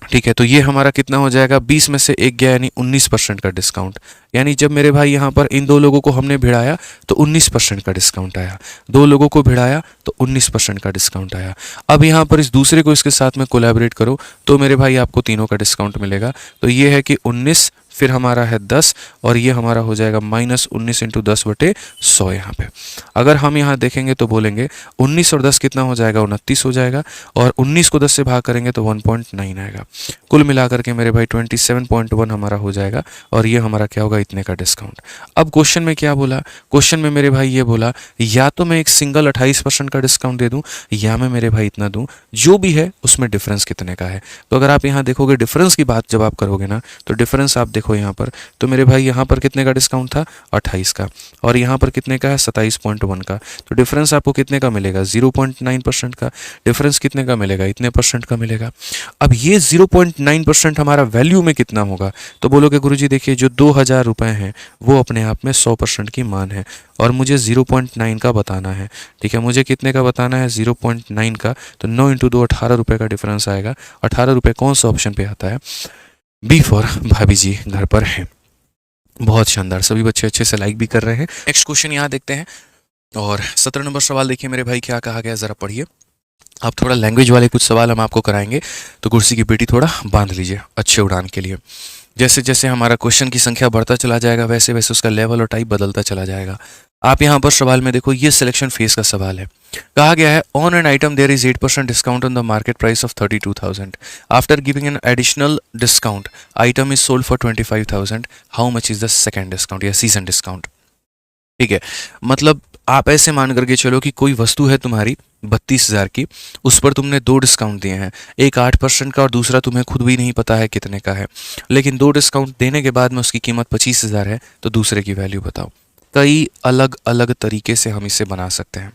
ठीक है, तो ये हमारा कितना हो जाएगा, 20 में से 1 गया यानी 19% का डिस्काउंट। यानी जब मेरे भाई यहाँ पर इन 2 लोगों को हमने भिड़ाया तो 19% का डिस्काउंट आया, 2 लोगों को भिड़ाया तो 19% का डिस्काउंट आया। अब यहाँ पर इस दूसरे को इसके साथ में कोलैबोरेट करो तो मेरे भाई आपको तीनों का डिस्काउंट मिलेगा। तो ये है कि 19, फिर हमारा है 10 और ये हमारा हो जाएगा -19 × 10/100। यहाँ पे अगर हम यहाँ देखेंगे तो बोलेंगे 19 और 10 कितना हो जाएगा, 29 हो जाएगा, और 19 को 10 से भाग करेंगे तो 1.9 आएगा। कुल मिलाकर के मेरे भाई 27.1 हमारा हो जाएगा और ये हमारा क्या होगा, इतने का डिस्काउंट। अब क्वेश्चन में क्या बोला, क्वेश्चन में मेरे भाई ये बोला या तो मैं एक सिंगल 28% का डिस्काउंट दे दूं या मैं मेरे भाई इतना दूं, जो भी है उसमें डिफरेंस कितने का है। तो अगर आप यहाँ देखोगे डिफरेंस की बात जब आप करोगे ना, तो डिफरेंस आप देखोगे देखो यहाँ पर, तो मेरे भाई यहाँ पर कितने का डिस्काउंट था, 28 का, और यहाँ पर कितने का है, 27.1 का। तो डिफरेंस आपको कितने का मिलेगा, 0.9% का। डिफरेंस कितने का मिलेगा, इतने परसेंट का मिलेगा। अब ये 0.9% हमारा वैल्यू में कितना होगा, तो बोलोगे गुरुजी देखिए जो 2000 रुपये हैं वो अपने आप में 100% की मान है, और मुझे 0.9 का बताना है। ठीक है, मुझे कितने का बताना है, 0.9 का। तो 9 इंटू 2 18 रुपये का डिफरेंस आएगा। 18 रुपये कौन सा ऑप्शन पे आता है, बी फॉर भाभी जी घर पर हैं। बहुत शानदार, सभी बच्चे अच्छे से लाइक भी कर रहे हैं। नेक्स्ट क्वेश्चन यहाँ देखते हैं, और 17 नंबर सवाल देखिए मेरे भाई क्या कहा गया, जरा पढ़िए। अब थोड़ा लैंग्वेज वाले कुछ सवाल हम आपको कराएंगे, तो कुर्सी की पेटी थोड़ा बांध लीजिए अच्छे उड़ान के लिए। जैसे जैसे हमारा क्वेश्चन की संख्या बढ़ता चला जाएगा वैसे वैसे उसका लेवल और टाइप बदलता चला जाएगा। आप यहाँ पर सवाल में देखो, ये सिलेक्शन फेज का सवाल है। कहा गया है on an item there is 8% discount on the market price of 32,000 after giving an additional discount item is sold for 25,000, how much is the second discount या सीजन डिस्काउंट। ठीक है, मतलब आप ऐसे मान करके चलो कि कोई वस्तु है तुम्हारी 32,000 की, उस पर तुमने 2 डिस्काउंट दिए हैं, एक 8% का और दूसरा तुम्हें खुद भी नहीं पता है कितने का है, लेकिन 2 डिस्काउंट देने के बाद में उसकी कीमत 25,000 है, तो दूसरे की वैल्यू बताओ। कई अलग अलग तरीके से हम इसे बना सकते हैं।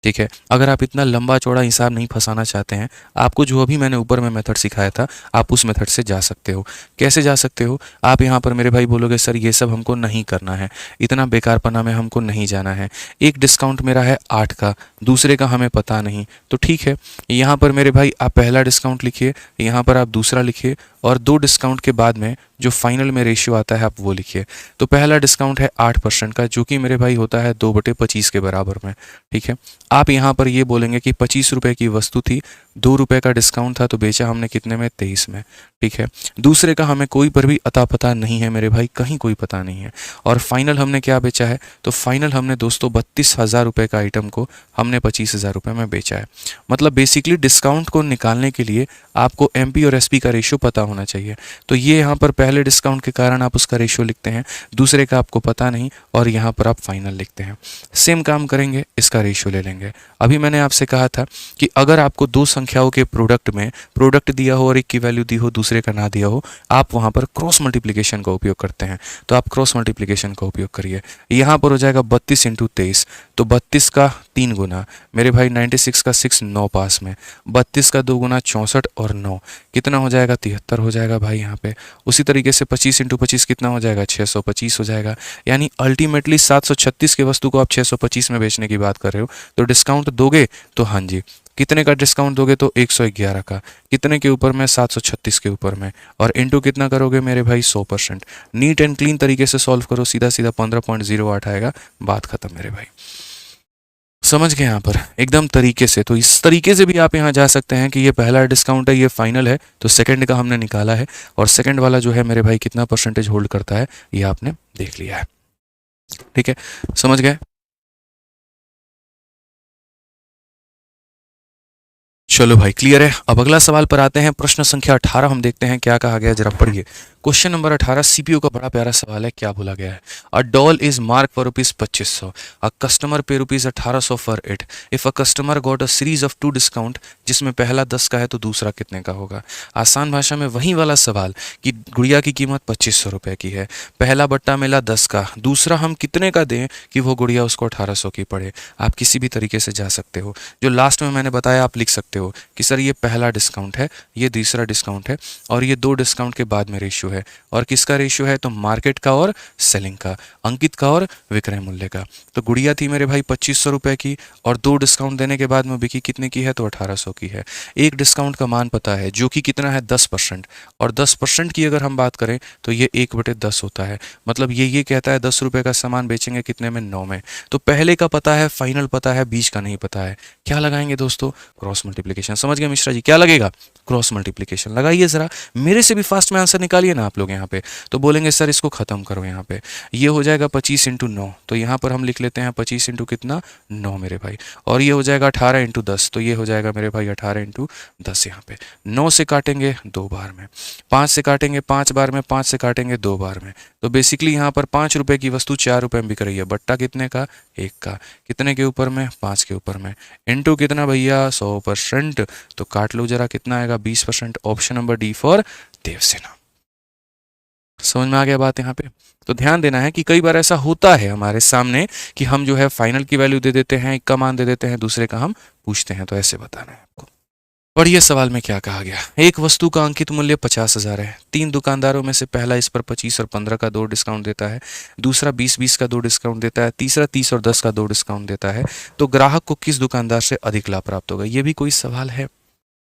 ठीक है, अगर आप इतना लंबा चौड़ा हिसाब नहीं फंसाना चाहते हैं, आपको जो अभी मैंने ऊपर में मेथड सिखाया था आप उस मेथड से जा सकते हो। कैसे जा सकते हो, आप यहाँ पर मेरे भाई बोलोगे सर ये सब हमको नहीं करना है, इतना बेकारपना में हमको नहीं जाना है, एक डिस्काउंट मेरा है 8 का, दूसरे का हमें पता नहीं, तो ठीक है यहाँ पर मेरे भाई आप पहला डिस्काउंट लिखिए, यहाँ पर आप दूसरा लिखिए, और 2 डिस्काउंट के बाद में जो फाइनल में रेशियो आता है आप वो लिखिए। तो पहला डिस्काउंट है 8% का, जो कि मेरे भाई होता है 2/25 के बराबर में। ठीक है, आप यहाँ पर ये बोलेंगे कि 25 रुपये की वस्तु थी, 2 रुपये का डिस्काउंट था, तो बेचा हमने कितने में, 23 में। ठीक है, दूसरे का हमें कोई पर भी अता पता नहीं है मेरे भाई, कहीं कोई पता नहीं है, और फाइनल हमने क्या बेचा है, तो फाइनल हमने दोस्तों 32,000 रुपये का आइटम को हमने 25,000 रुपये में बेचा है। मतलब बेसिकली डिस्काउंट को निकालने के लिए आपको एमपी और एसपी का रेशियो पता होना चाहिए। तो ये यहाँ पर पहले डिस्काउंट के कारण आप उसका रेशियो लिखते हैं, दूसरे का आपको पता नहीं, और यहाँ पर आप फाइनल लिखते हैं। सेम काम करेंगे, इसका रेशियो ले लेंगे। अभी मैंने आपसे कहा था कि अगर आपको 2 संख्याओं के प्रोडक्ट में प्रोडक्ट दिया हो और एक की वैल्यू दी हो, दूसरे का ना दिया हो, आप वहाँ पर क्रॉस मल्टीप्लिकेशन का उपयोग करते हैं। तो आप क्रॉस मल्टीप्लिकेशन का उपयोग करिए। यहाँ पर हो जाएगा 32 इंटू 23, तो 32 का 3 गुना मेरे भाई 96 का 6 9 पास में, 32 का 2 गुना 64 और 9 कितना हो जाएगा, 73 हो जाएगा भाई यहाँ पे। उसी तरीके से 25 इंटू 25 कितना हो जाएगा, 625 हो जाएगा। यानी अल्टीमेटली 736 की वस्तु को आप 625 में बेचने की बात कर रहे हो, तो डिस्काउंट दोगे तो हाँ जी, कितने का डिस्काउंट दोगे, तो 111 का, कितने के ऊपर में, 736 के ऊपर में, और इनटू कितना करोगे मेरे भाई, 100%। नीट एंड क्लीन तरीके से सॉल्व करो, सीधा सीधा 15.08 आएगा, बात खत्म मेरे भाई। समझ गए यहाँ पर एकदम तरीके से। तो इस तरीके से भी आप यहाँ जा सकते हैं कि ये पहला डिस्काउंट है, ये फाइनल है, तो सेकंड का हमने निकाला है, और सेकंड वाला जो है मेरे भाई कितना परसेंटेज होल्ड करता है ये आपने देख लिया है। ठीक है, समझ गए। चलो भाई क्लियर है। अब अगला सवाल पर आते हैं, प्रश्न संख्या 18 हम देखते हैं क्या कहा गया, जरा पढ़िए। क्वेश्चन नंबर 18 सीपीयू का बड़ा प्यारा सवाल है, क्या बोला गया है। A doll is mark for ₹2500, a customer पे ₹1800 for it, if a customer got a series of 2 discount, जिसमें पहला 10 का है तो दूसरा कितने का होगा। आसान भाषा में वही वाला सवाल कि गुड़िया की कीमत 2500 रुपये की है, पहला बट्टा मिला 10 का, दूसरा हम कितने का दें कि वो गुड़िया उसको 1800 की पड़े। आप किसी भी तरीके से जा सकते हो, जो लास्ट में मैंने बताया आप लिख सकते हो कि सर ये पहला डिस्काउंट है, ये दूसरा डिस्काउंट है, और ये 2 डिस्काउंट के बाद में रेशियो है। और किसका रेशियो है, तो मार्केट का और सेलिंग का, अंकित का और विक्रय मूल्य का। तो गुड़िया थी मेरे भाई 2500 रुपये की, और 2 डिस्काउंट देने के बाद में बिकी कितने की है, तो 1800 की है। एक डिस्काउंट का मान पता है जो कि कितना है, 10%, और 10% की अगर हम बात करें तो ये 1/10 होता है। मतलब ये कहता है 10 रुपये का सामान बेचेंगे कितने में, 9 में। तो पहले का पता है, फाइनल पता है, बीच का नहीं पता है, क्या लगाएंगे दोस्तों, क्रॉस मल्टीप्लिकेशन। समझ गए मिश्रा जी, क्या लगेगा, क्रॉस मल्टीप्लिकेशन लगाइए। जरा मेरे से भी फास्ट में आंसर निकालिए ना आप लोग यहाँ पे। तो बोलेंगे सर इसको खत्म करो, यहाँ पे ये हो जाएगा 25 इंटू 9, तो यहाँ पर हम लिख लेते हैं 25 इंटू कितना, 9 मेरे भाई, और ये हो जाएगा 18 इंटू 10, तो ये हो जाएगा मेरे भाई 18 इंटू 10। यहाँ पे 9 से काटेंगे 2 बार में, 5 से काटेंगे 5 बार में, 5 से काटेंगे 2 बार में। तो बेसिकली यहाँ पर 5 रुपये की वस्तु 4 रुपये में बिक रही है, बट्टा कितने का, 1 का, कितने के ऊपर में, 5 के ऊपर में, इंटू कितना भैया, 100%। तो काट लो जरा, कितना आएगा, 20%। Option number D for Devasena. समझ में आ गया बात यहाँ पे? तो ध्यान देना है कि कई बार ऐसा होता है हमारे सामने कि हम जो है फाइनल की वैल्यू दे देते हैं, एक का मान दे देते हैं, दूसरे का हम पूछते हैं, तो ऐसे बताना है आपको। पढ़िए सवाल में क्या कहा गया। एक वस्तु का अंकित मूल्य 50,000 है। 3 दुकानदारों में से पहला इस पर 25 और 15 का 2 डिस्काउंट देता है, दूसरा 20 का 2 डिस्काउंट देता है, तीसरा 30 और 10 का 2 डिस्काउंट देता है। तो ग्राहक को किस दुकानदार से अधिक लाभ प्राप्त होगा? ये भी कोई सवाल है?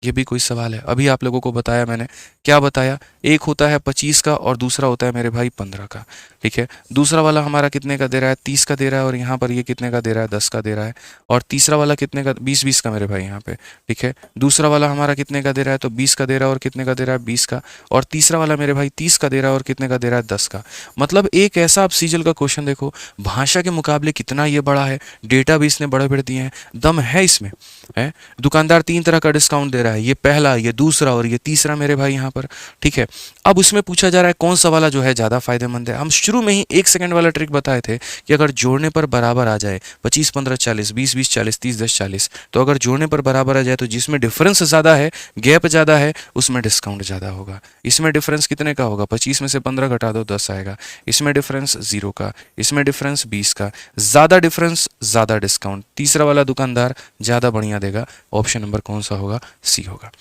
ये भी कोई सवाल है? अभी आप लोगों को बताया मैंने, क्या बताया? एक होता है 25 का और दूसरा होता है मेरे भाई 15 का। ठीक है, दूसरा वाला हमारा कितने का दे रहा है? 30 का दे रहा है, और यहाँ पर ये कितने का दे रहा है? 10 का दे रहा है। और तीसरा वाला कितने का? 20 का मेरे भाई यहाँ पे। ठीक है, दूसरा वाला हमारा कितने का दे रहा है? तो 20 का दे रहा है, और कितने का दे रहा है? 20 का। और तीसरा वाला मेरे भाई 30 का दे रहा है, और कितने का दे रहा है? 10 का। मतलब एक ऐसा आप सीजल का क्वेश्चन देखो, भाषा के मुकाबले कितना ये बड़ा है, डेटा भी इसने बड़े बड़े दिए हैं, दम है इसमें, है। दुकानदार 3 तरह का डिस्काउंट दे रहा है, ये पहला, ये दूसरा और ये तीसरा मेरे भाई यहाँ पर। ठीक है, अब उसमें पूछा जा रहा है कौन सा वाला जो है ज़्यादा फायदेमंद है। हम शुरू में ही 1 सेकंड वाला ट्रिक बताए थे कि अगर जोड़ने पर बराबर आ जाए, 25 15 40, 20 20 40, 30 10 40, तो अगर जोड़ने पर बराबर आ जाए तो जिसमें डिफरेंस ज़्यादा है, गैप ज़्यादा है, उसमें डिस्काउंट ज़्यादा होगा। इसमें डिफरेंस कितने का होगा? 25 में से 15 घटा दो, 10 आएगा। इसमें डिफरेंस 0 का, इसमें डिफरेंस 20 का, ज़्यादा डिफरेंस ज़्यादा डिस्काउंट। तीसरा वाला दुकानदार ज़्यादा बढ़िया देगा। ऑप्शन नंबर कौन सा होगा? सी होगा।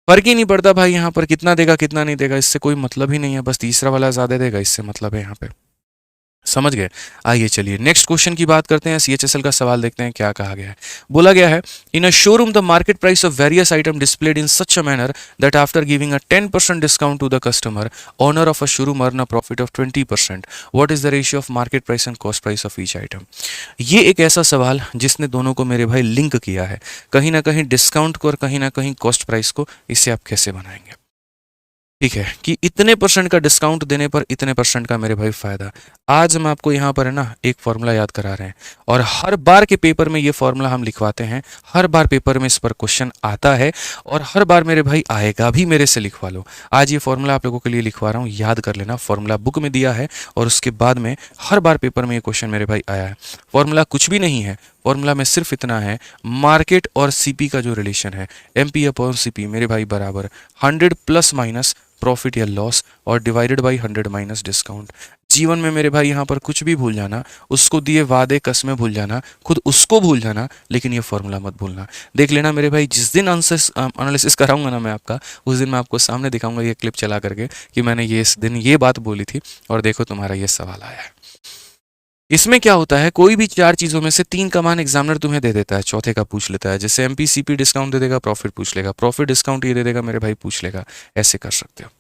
फर्क ही नहीं पड़ता भाई यहाँ पर कितना देगा कितना नहीं देगा, इससे कोई मतलब ही नहीं है, बस तीसरा वाला ज़्यादा देगा, इससे मतलब है यहाँ पे। समझ गए? आइए चलिए नेक्स्ट क्वेश्चन की बात करते हैं। सीएचएसएल का सवाल देखते हैं क्या कहा गया है। बोला गया है, in a showroom the market price of various item displayed in such a manner that after giving a 10% discount to the customer, owner of a showroom earn a profit of 20%। What is the ratio of market price and cost price of each item? ये एक ऐसा सवाल जिसने दोनों को मेरे भाई link किया है, कहीं ना कहीं डिस्काउंट को और कहीं ना कहीं कॉस्ट प्राइस को। इसे आप कैसे बनाएंगे? ठीक है, कि इतने परसेंट का डिस्काउंट देने पर इतने परसेंट का मेरे भाई फायदा। आज हम आपको यहाँ पर है ना एक फॉर्मूला याद करा रहे हैं, और हर बार के पेपर में ये फॉर्मूला हम लिखवाते हैं, हर बार पेपर में इस पर क्वेश्चन आता है, और हर बार मेरे भाई आएगा भी। मेरे से लिखवा लो। आज ये फॉर्मूला आप लोगों के लिए लिखवा रहा हूँ, याद कर लेना। फॉर्मूला बुक में दिया है, और उसके बाद में हर बार पेपर में ये क्वेश्चन मेरे भाई आया है। फॉर्मूला कुछ भी नहीं है, फॉर्मूला में सिर्फ इतना है, मार्केट और सीपी का जो रिलेशन है, एमपी अपॉन सीपी मेरे भाई बराबर 100 प्लस माइनस प्रॉफिट या लॉस, और डिवाइडेड बाई 100 माइनस डिस्काउंट। जीवन में मेरे भाई यहाँ पर कुछ भी भूल जाना, उसको दिए वादे कस्में भूल जाना, खुद उसको भूल जाना, लेकिन ये फॉर्मूला मत भूलना। देख लेना मेरे भाई, जिस दिन एनालिसिस कराऊंगा ना मैं आपका, उस दिन मैं आपको सामने दिखाऊंगा ये क्लिप चला करके कि मैंने ये इस दिन ये बात बोली थी, और देखो तुम्हारा ये सवाल आया है। इसमें क्या होता है, कोई भी 4 चीज़ों में से 3 का मान एग्जामिनर तुम्हें दे देता है, चौथे का पूछ लेता है। जैसे एमपी सीपी डिस्काउंट दे देगा, प्रॉफिट पूछ लेगा, प्रॉफिट डिस्काउंट ये दे देगा मेरे भाई, पूछ लेगा। ऐसे कर सकते हो।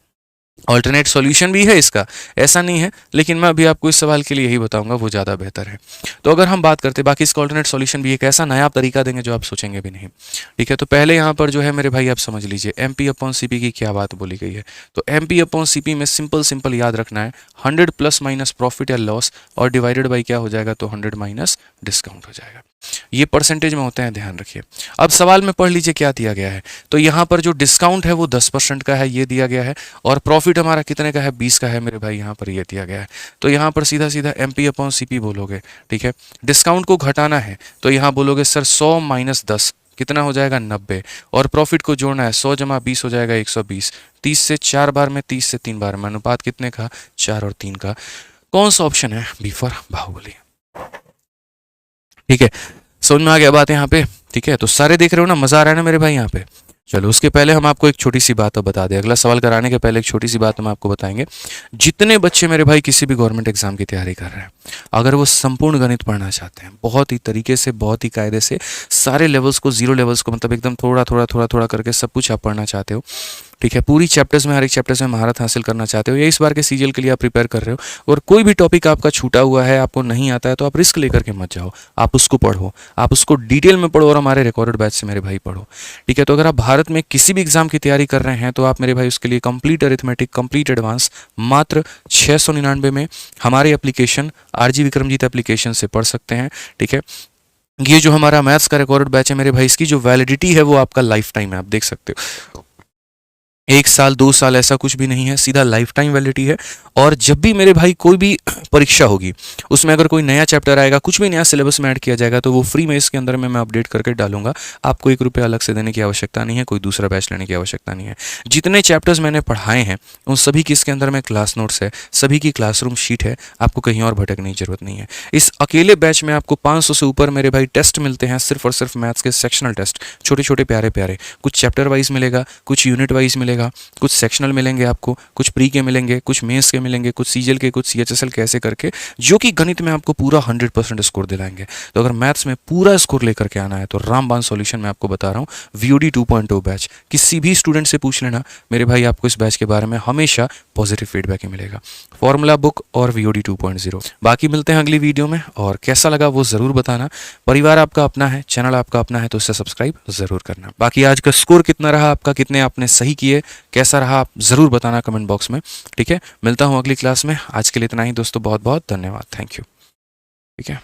ऑल्टरनेट सॉल्यूशन भी है इसका, ऐसा नहीं है, लेकिन मैं अभी आपको इस सवाल के लिए यही बताऊंगा, वो ज़्यादा बेहतर है। तो अगर हम बात करते हैं, बाकी इसका ऑल्टरनेट सॉल्यूशन भी एक ऐसा नया तरीका देंगे जो आप सोचेंगे भी नहीं। ठीक है, तो पहले यहाँ पर जो है मेरे भाई आप समझ लीजिए एमपी अपॉन सीपी की क्या बात बोली गई है। तो एमपी अपॉन सीपी में सिंपल सिंपल याद रखना है, 100 प्लस माइनस प्रॉफिट या लॉस, और डिवाइडेड बाई क्या हो जाएगा? तो 100 माइनस डिस्काउंट हो जाएगा। ये परसेंटेज में होते हैं, ध्यान रखिए। अब सवाल में पढ़ लीजिए क्या दिया गया है। तो यहाँ पर जो डिस्काउंट है वो 10% का है, ये दिया गया है, और प्रॉफिट हमारा कितने का है? 20 का है मेरे भाई, यहाँ पर ये दिया गया है। तो यहाँ पर सीधा सीधा एमपी अपॉन सीपी बोलोगे। ठीक है, डिस्काउंट को घटाना है तो यहाँ बोलोगे सर 100 माइनस 10 कितना हो जाएगा? 90। और प्रॉफिट को जोड़ना है, 100 जमा 20 हो जाएगा 120। 30 से 4 बार में, 30 से 3 बार में, अनुपात कितने का? 4 और 3 का। कौन सा ऑप्शन है? B for Baahubali. ठीक है, समझ में आ गया बात यहाँ पे? ठीक है, तो सारे देख रहे हो ना, मजा आ रहा है ना मेरे भाई यहाँ पे? चलो उसके पहले हम आपको एक छोटी सी बात तो बता दें, अगला सवाल कराने के पहले एक छोटी सी बात हम आपको बताएंगे। जितने बच्चे मेरे भाई किसी भी गवर्नमेंट एग्जाम की तैयारी कर रहे हैं, अगर वो संपूर्ण गणित पढ़ना चाहते हैं, बहुत ही तरीके से, बहुत ही कायदे से, सारे लेवल्स को, 0 लेवल्स को, मतलब एकदम थोड़ा थोड़ा थोड़ा थोड़ा करके सब कुछ आप पढ़ना चाहते हो, ठीक है, पूरी चैप्टर्स में, हर एक चैप्टर्स में महारत हासिल करना चाहते हो, या इस बार के सीजीएल के लिए आप प्रिपेयर कर रहे हो और कोई भी टॉपिक आपका छूटा हुआ है, आपको नहीं आता है, तो आप रिस्क लेकर के मत जाओ, आप उसको पढ़ो, आप उसको डिटेल में पढ़ो, और हमारे रिकॉर्डेड बैच से मेरे भाई पढ़ो। ठीक है, तो अगर आप भारत में किसी भी एग्जाम की तैयारी कर रहे हैं तो आप मेरे भाई उसके लिए कंप्लीट अरिथमेटिक, कंप्लीट एडवांस मात्र 699 में हमारे एप्लीकेशन आरजी विक्रमजीत एप्लीकेशन से पढ़ सकते हैं। ठीक है, ये जो हमारा मैथ्स का रिकॉर्डेड बैच है मेरे भाई, इसकी जो वैलिडिटी है वो आपका लाइफ टाइम है, आप देख सकते हो। 1 साल 2 साल ऐसा कुछ भी नहीं है, सीधा लाइफ टाइम वैलिडिटी है। और जब भी मेरे भाई कोई भी परीक्षा होगी, उसमें अगर कोई नया चैप्टर आएगा, कुछ भी नया सिलेबस में ऐड किया जाएगा, तो वो फ्री में इसके अंदर में मैं अपडेट करके डालूंगा। आपको 1 रुपया अलग से देने की आवश्यकता नहीं है, कोई दूसरा बैच लेने की आवश्यकता नहीं है। जितने चैप्टर्स मैंने पढ़ाए हैं उन सभी की इसके अंदर में क्लास नोट्स है, सभी की क्लासरूम शीट है, आपको कहीं और भटकने की जरूरत नहीं है। इस अकेले बैच में आपको 500 से ऊपर मेरे भाई टेस्ट मिलते हैं, सिर्फ और सिर्फ मैथ्स के सेक्शनल टेस्ट, छोटे छोटे प्यारे प्यारे। कुछ चैप्टर वाइज मिलेगा, कुछ यूनिट वाइज मिलेगा, कुछ सेक्शनल मिलेंगे आपको, कुछ प्री के मिलेंगे, कुछ मेंस के मिलेंगे, कुछ सीजीएल के, कुछ सीएचएसएल के, ऐसे करके, जो कि गणित में आपको पूरा 100% स्कोर दिलाएंगे। तो अगर मैथ्स में पूरा स्कोर लेकर के आना है तो रामबाण सॉल्यूशन में आपको बता रहा हूँ, वीओडी 2.0 बैच। किसी भी स्टूडेंट से पूछ लेना मेरे भाई, आपको इस बैच के बारे में हमेशा पॉजिटिव फीडबैक ही मिलेगा। फॉर्मूला बुक और वीओडी 2.0। बाकी मिलते हैं अगली वीडियो में, और कैसा लगा वो ज़रूर बताना। परिवार आपका अपना है, चैनल आपका अपना है, तो उसे सब्सक्राइब ज़रूर करना। बाकी आज का स्कोर कितना रहा आपका, कितने आपने सही किए, कैसा रहा, आप ज़रूर बताना कमेंट बॉक्स में। ठीक है, मिलता हूँ अगली क्लास में। आज के लिए इतना ही दोस्तों, बहुत बहुत धन्यवाद, थैंक यू। ठीक है।